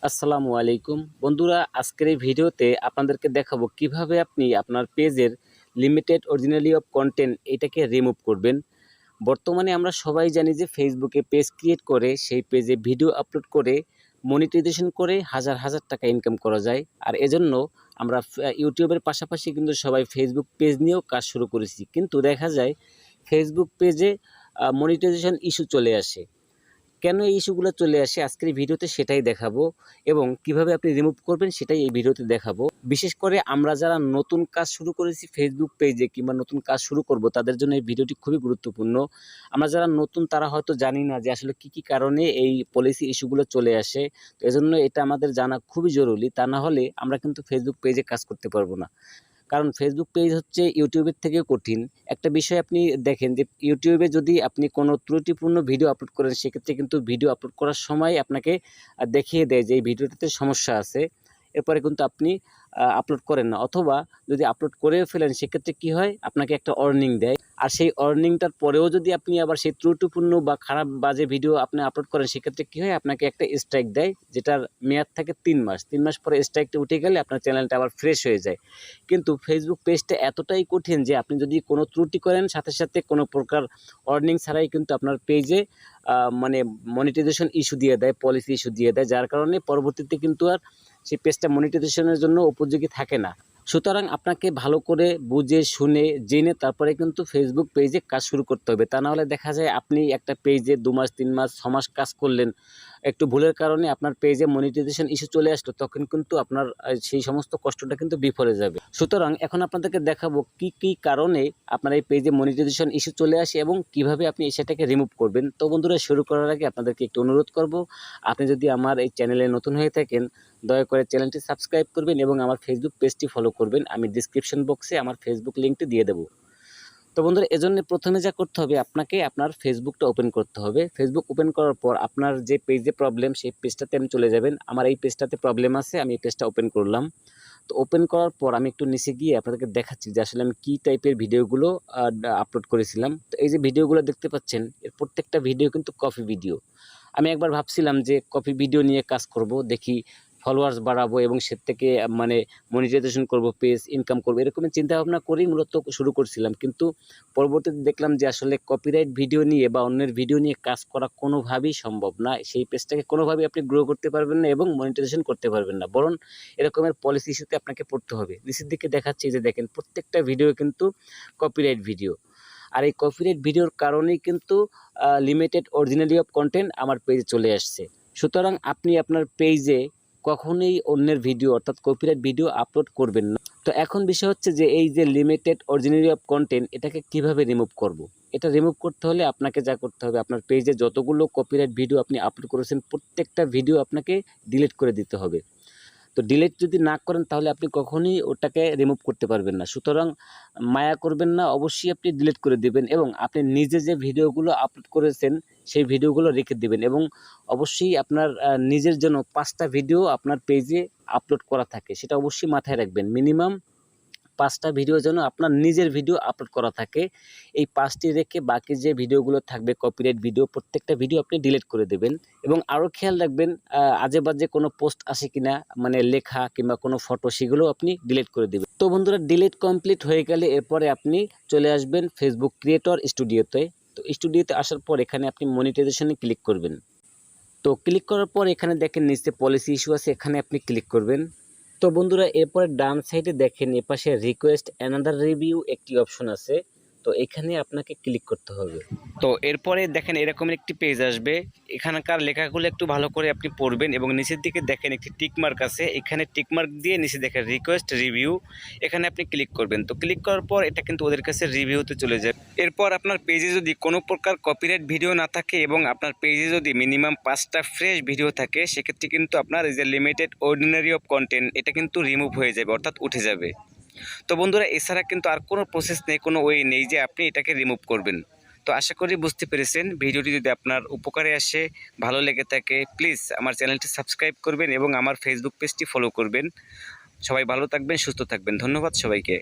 আসসালামু আলাইকুম বন্ধুরা, আজকের এই ভিডিওতে আপনাদেরকে দেখাবো কিভাবে আপনি আপনার পেজের লিমিটেড অরিজিনালি অফ কন্টেন্ট এটাকে রিমুভ করবেন। বর্তমানে আমরা সবাই জানি যে ফেসবুকে পেজ ক্রিয়েট করে সেই পেজে ভিডিও আপলোড করে মনিটাইজেশন করে হাজার হাজার টাকা ইনকাম করা যায়। আর এজন্য আমরা ইউটিউবের পাশাপাশি কিন্তু সবাই ফেসবুক পেজ নিয়েও কাজ শুরু করেছি, কিন্তু দেখা যায় ফেসবুক পেজে মনিটাইজেশন ইস্যু চলে আসে। কেন এই ইস্যুগুলো চলে আসে আজকের এই ভিডিওতে সেটাই দেখাবো, এবং কিভাবে আপনি রিমুভ করবেন সেটাই এই ভিডিওতে দেখাবো। বিশেষ করে আমরা যারা নতুন কাজ শুরু করেছি ফেসবুক পেজে কিংবা নতুন কাজ শুরু করব তাদের জন্য এই ভিডিওটি খুবই গুরুত্বপূর্ণ। আমরা যারা নতুন তারা হয়তো জানি না যে আসলে কি কারণে এই পলিসি ইস্যুগুলো চলে আসে। তো এজন্য এটা আমাদের জানা খুবই জরুরি, তা না হলে আমরা কিন্তু ফেসবুক পেজে কাজ করতে পারবো না। কারণ ফেসবুক পেজ হচ্ছে ইউটিউবের থেকেও কঠিন একটা বিষয়। আপনি দেখেন যে ইউটিউবে যদি আপনি কোনো ত্রুটিপূর্ণ ভিডিও আপলোড করেন, সেক্ষেত্রে কিন্তু ভিডিও আপলোড করার সময় আপনাকে দেখিয়ে দেয় যে এই ভিডিওটাতে সমস্যা আছে, এরপরে কিন্তু আপনি আপলোড করেন না। অথবা যদি আপলোড করেও ফেলেন সেক্ষেত্রে কি হয়, আপনাকে একটা ওয়ার্নিং দেয়। আর সেই ওয়ার্নিংটার পরেও যদি আপনি আবার সেই ত্রুটিপূর্ণ বা খারাপ বাজে ভিডিও আপনি আপলোড করেন সেক্ষেত্রে কি হয়, আপনাকে একটা স্ট্রাইক দেয়, যেটার মেয়াদ থাকে 3 মাস। 3 মাস পরে স্ট্রাইকটা উঠে গেলে আপনার চ্যানেলটা আবার ফ্রেশ হয়ে যায়। কিন্তু ফেসবুক পেজটা এতটাই কঠিন যে আপনি যদি কোনো ত্রুটি করেন সাথে সাথে কোনো প্রকার ওয়ার্নিং ছাড়াই কিন্তু আপনার পেজে মানে মনিটাইজেশন ইস্যু দিয়ে দেয়, পলিসি ইস্যু দিয়ে দেয়, যার কারণে পরবর্তীতে কিন্তু আর সেই পেজটা মনিটাইজেশনের জন্য উপযোগী থাকে না। সুতরাং আপনাকে ভালো করে বুঝে শুনে জেনে তারপরে কিন্তু ফেসবুক পেজে কাজ শুরু করতে হবে। তা না হলে দেখা যায় আপনি একটা পেজে 2 মাস 3 মাস 6 মাস কাজ করলেন, একটু ভুলের কারণে আপনার পেজে মনিটাইজেশন ইস্যু চলে আসলো, তখন কিন্তু আপনার সেই সমস্ত কষ্টটা কিন্তু বিফলে যাবে। সুতরাং এখন আপনাদেরকে দেখাবো কি কারণে আপনার এই পেজে মনিটাইজেশন ইস্যু চলে আসে এবং কিভাবে আপনি সেটাকে রিমুভ করবেন। তো বন্ধুরা, শুরু করার আগে আপনাদেরকে একটু অনুরোধ করব, আপনি যদি আমার এই চ্যানেলে নতুন হয়ে থাকেন দয়া করে চ্যানেলটি সাবস্ক্রাইব করবেন এবং আমার ফেসবুক পেজটি ফলো করবেন। আমি ডিসক্রিপশন বক্সে আমার ফেসবুক লিঙ্কটি দিয়ে দেবো। তো বন্ধুরা, এজন্য প্রথমে যা করতে হবে, আপনাকে আপনার ফেসবুকটা ওপেন করতে হবে। ফেসবুক ওপেন করার পর আপনার যে পেজে প্রবলেম সেই পেজটাতে আপনি চলে যাবেন। আমার এই পেজটাতে প্রবলেম আছে, আমি এই পেজটা ওপেন করলাম। তো ওপেন করার পর আমি একটু নিচে গিয়ে আপনাদেরকে দেখাচ্ছি যে আসলে আমি কী টাইপের ভিডিওগুলো আপলোড করেছিলাম। তো এই যে ভিডিওগুলো দেখতে পাচ্ছেন, এর প্রত্যেকটা ভিডিও কিন্তু কপি ভিডিও। আমি একবার ভাবছিলাম যে কপি ভিডিও নিয়ে কাজ করব, দেখি ফলোয়ার্স বাড়াবো এবং সে থেকে মানে মনিটাইজেশন করব, পেজ ইনকাম করব, এরকমের চিন্তাভাবনা করেই মূলত শুরু করছিলাম। কিন্তু পরবর্তীতে দেখলাম যে আসলে কপিরাইট ভিডিও নিয়ে বা অন্যের ভিডিও নিয়ে কাজ করা কোনোভাবেই সম্ভব না। সেই পেজটাকে কোনোভাবেই আপনি গ্রো করতে পারবেন না এবং মনিটাইজেশন করতে পারবেন না, বরং এরকমের পলিসি ইস্যুতে আপনাকে পড়তে হবে। নিচের দিকে দেখাচ্ছি যে দেখেন, প্রত্যেকটা ভিডিও কিন্তু কপিরাইট ভিডিও। আর এই কপিরাইট ভিডিওর কারণেই কিন্তু লিমিটেড অরিজিনালি অফ কন্টেন্ট আমার পেজে চলে আসছে। সুতরাং আপনি আপনার পেজে কখনোই অন্যের ভিডিও অর্থাৎ কপিরাইট ভিডিও আপলোড করবেন না। তো এখন বিষয় হচ্ছে যে এই যে লিমিটেড অরিজিনালি অফ কন্টেন্ট এটাকে কিভাবে রিমুভ করব। এটা রিমুভ করতে হলে আপনাকে যা করতে হবে, আপনার পেজে যতগুলো কপিরাইট ভিডিও আপনি আপলোড করেছেন প্রত্যেকটা ভিডিও আপনাকে ডিলিট করে দিতে হবে। তো ডিলিট যদি না করেন তাহলে আপনি কখনোই ওটাকে রিমুভ করতে পারবেন না। সুতরাং মায়া করবেন না, অবশ্যই আপনি ডিলিট করে দিবেন এবং আপনি নিজে যে ভিডিওগুলো আপলোড করেছেন সেই ভিডিওগুলো রেখে দিবেন। এবং অবশ্যই আপনার নিজের জন্য 5টা ভিডিও আপনার পেজে আপলোড করা থাকে, সেটা অবশ্যই মাথায় রাখবেন। মিনিমাম 5টা ভিডিও যেন আপনার নিজের ভিডিও আপলোড করা থাকে। এই 5টি রেখে বাকি যে ভিডিওগুলো থাকবে কপিরাইট ভিডিও, প্রত্যেকটা ভিডিও আপনি ডিলিট করে দেবেন। এবং আরও খেয়াল রাখবেন আজে বাজে কোনো পোস্ট আসে কিনা, মানে লেখা কিংবা কোনো ফটো, সেগুলো আপনি ডিলিট করে দেবেন। তো বন্ধুরা, ডিলিট কমপ্লিট হয়ে গেলে এরপরে আপনি চলে আসবেন ফেসবুক ক্রিয়েটর স্টুডিওতে। তো স্টুডিওতে আসার পর এখানে আপনি মনিটাইজেশনে ক্লিক করবেন। তো ক্লিক করার পর এখানে দেখেন নিচে পলিসি ইস্যু আছে, এখানে আপনি ক্লিক করবেন। তো বন্ধুরা, এরপরে ডান সাইডে দেখেন এপাশে রিকোয়েস্ট অ্যানাদার রিভিউ একটি অপশন আছে, তো এখানে আপনাকে ক্লিক করতে হবে। তো এরপরে দেখেন এরকম একটি পেজ আসবে, এখানকার লেখাগুলো একটু ভালো করে আপনি পড়বেন এবং নিচের দিকে দেখেন একটি টিকমার্ক আছে, এখানে টিকমার্ক দিয়ে নিচে দেখেন রিকোয়েস্ট রিভিউ, এখানে আপনি ক্লিক করবেন। তো ক্লিক করার পর এটা কিন্তু ওদের কাছে রিভিউতে চলে যাবে। এরপর আপনার পেজে যদি কোনো প্রকার কপিরাইট ভিডিও না থাকে এবং আপনার পেজে যদি মিনিমাম 5টা ফ্রেশ ভিডিও থাকে, সেক্ষেত্রে কিন্তু আপনার এই যে লিমিটেড অর্ডিনারি অফ কন্টেন্ট এটা কিন্তু রিমুভ হয়ে যাবে, অর্থাৎ উঠে যাবে। তো বন্ধুরা, এছাড়া কিন্তু আর কোনো প্রসেস নেই, কোনো ওয়ে নেই যে আপনি এটাকে রিমুভ করবেন। তো আশা করি বুঝতে পেরেছেন। ভিডিওটি যদি আপনার উপকারে আসে, ভালো লেগে থাকে, প্লিজ আমার চ্যানেলটি সাবস্ক্রাইব করবেন এবং আমার ফেসবুক পেজটি ফলো করবেন। সবাই ভালো থাকবেন, সুস্থ থাকবেন। ধন্যবাদ সবাইকে।